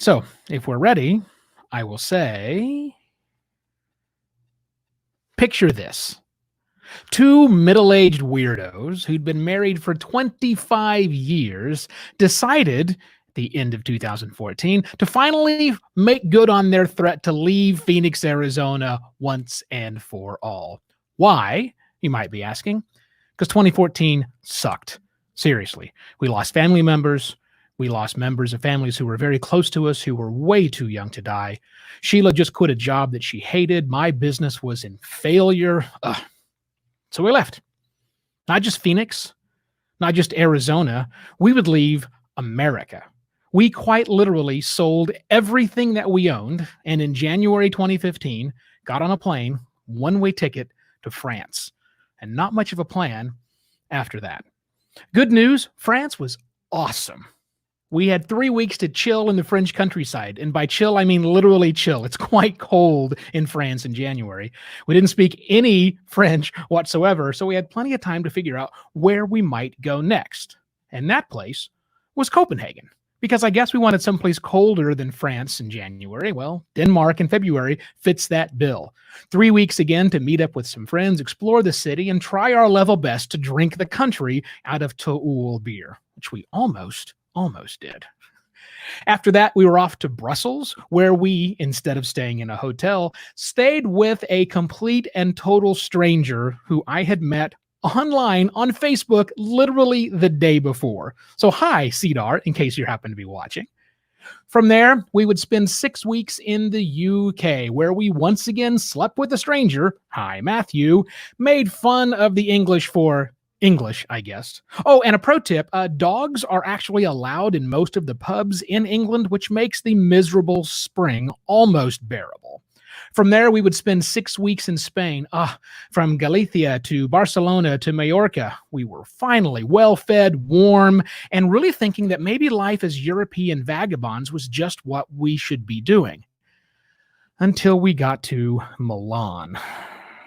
So, if we're ready, I will say, picture this. Two middle-aged weirdos who'd been married for 25 years decided at the end of 2014 to finally make good on their threat to leave Phoenix, Arizona once and for all. Why, you might be asking? Because 2014 sucked. Seriously. We lost family members. We lost members of families who were very close to us, who were way too young to die. Sheila just quit a job that she hated. My business was in failure. So we left. Not just Phoenix, not just Arizona. We would leave America. We quite literally sold everything that we owned, and in January 2015, got on a plane, one-way ticket to France. And not much of a plan after that. Good news, France was awesome. We had 3 weeks to chill in the French countryside. And by chill, I mean literally chill. It's quite cold in France in January. We didn't speak any French whatsoever, so we had plenty of time to figure out where we might go next. And that place was Copenhagen, because I guess we wanted someplace colder than France in January. Well, Denmark in February fits that bill. 3 weeks again to meet up with some friends, explore the city, and try our level best to drink the country out of Toul beer, which we almost did. After that, we were off to Brussels, where we, instead of staying in a hotel, stayed with a complete and total stranger who I had met online on Facebook literally the day before. So hi, Cedar, in case you happen to be watching. From there, we would spend 6 weeks in the UK, where we once again slept with a stranger, hi, Matthew, made fun of the English for English, I guess. Oh, and a pro tip, dogs are actually allowed in most of the pubs in England, which makes the miserable spring almost bearable. From there, we would spend 6 weeks in Spain. From Galicia to Barcelona to Mallorca, we were finally well-fed, warm, and really thinking that maybe life as European vagabonds was just what we should be doing. Until we got to Milan.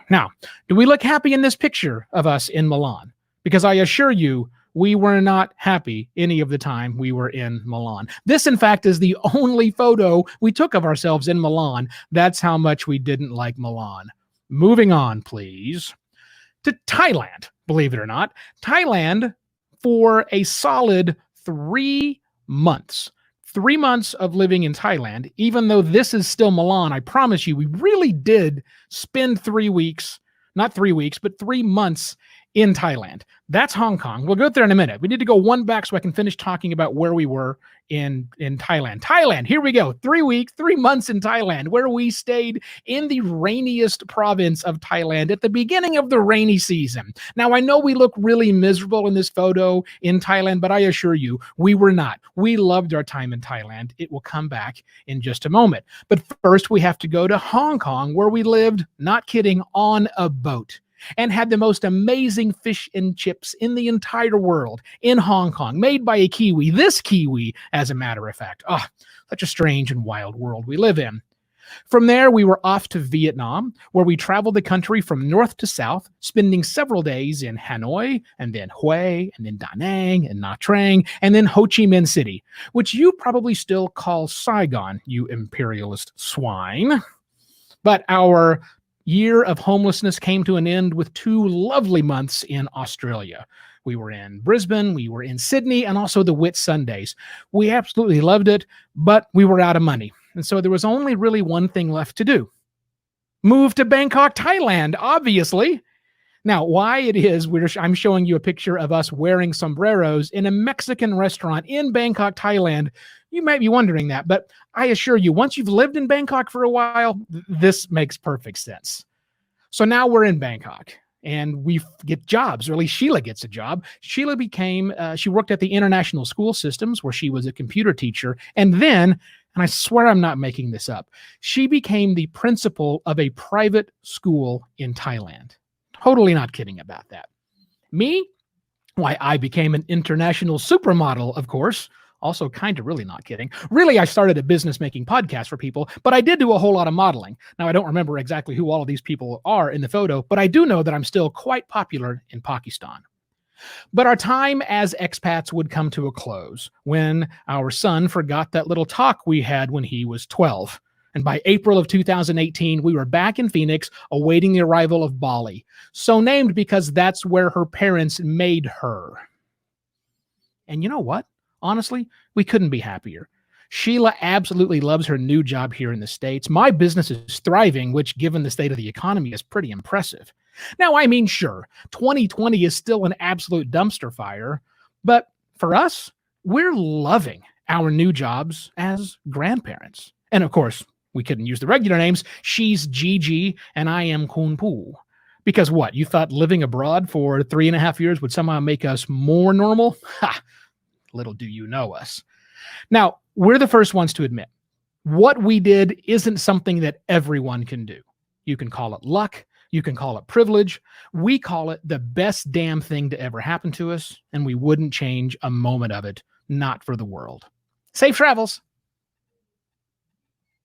Now, do we look happy in this picture of us in Milan? Because I assure you, we were not happy any of the time we were in Milan. This, in fact, is the only photo we took of ourselves in Milan. That's how much we didn't like Milan. Moving on, please, to Thailand, believe it or not. Thailand for a solid 3 months. 3 months of living in Thailand, even though this is still Milan, I promise you, we really did spend 3 weeks, not 3 weeks, but 3 months in Thailand. That's Hong Kong. We'll go there in a minute. We need to go one back so I can finish talking about where we were in Thailand. Thailand, here we go. 3 weeks, 3 months in Thailand, where we stayed in the rainiest province of Thailand at the beginning of the rainy season. Now, I know we look really miserable in this photo in Thailand, but I assure you, we were not. We loved our time in Thailand. It will come back in just a moment. But first, we have to go to Hong Kong, where we lived, not kidding, on a boat, and had the most amazing fish and chips in the entire world in Hong Kong, made by a Kiwi, this Kiwi, as a matter of fact. Such a strange and wild world we live in. From there, we were off to Vietnam, where we traveled the country from north to south, spending several days in Hanoi, and then Hue, and then Da Nang, and Nha Trang, and then Ho Chi Minh City, which you probably still call Saigon, you imperialist swine. But our year of homelessness came to an end with 2 lovely months in Australia. We were in Brisbane, we were in Sydney, and also the Whitsundays. We absolutely loved it, but we were out of money. And so there was only really one thing left to do. Move to Bangkok, Thailand, obviously. Now, why it is I'm showing you a picture of us wearing sombreros in a Mexican restaurant in Bangkok, Thailand, you might be wondering that, but I assure you, once you've lived in Bangkok for a while, this makes perfect sense. So now we're in Bangkok, and we get jobs, or at least Sheila gets a job. Sheila she worked at the International School Systems, where she was a computer teacher, and then, and I swear I'm not making this up, she became the principal of a private school in Thailand. Totally not kidding about that. Me? Why, I became an international supermodel, of course. Also kind of really not kidding. Really, I started a business making podcast for people, but I did do a whole lot of modeling. Now, I don't remember exactly who all of these people are in the photo, but I do know that I'm still quite popular in Pakistan. But our time as expats would come to a close when our son forgot that little talk we had when he was 12. And by April of 2018, we were back in Phoenix awaiting the arrival of Bali, so named because that's where her parents made her. And you know what? Honestly, we couldn't be happier. Sheila absolutely loves her new job here in the States. My business is thriving, which, given the state of the economy, is pretty impressive. Now, I mean, sure, 2020 is still an absolute dumpster fire, but for us, we're loving our new jobs as grandparents. And of course, we couldn't use the regular names. She's Gigi and I am Kunpu. Because what, you thought living abroad for 3.5 years would somehow make us more normal? Ha! Little do you know us. Now, we're the first ones to admit, what we did isn't something that everyone can do. You can call it luck. You can call it privilege. We call it the best damn thing to ever happen to us, and we wouldn't change a moment of it, not for the world. Safe travels.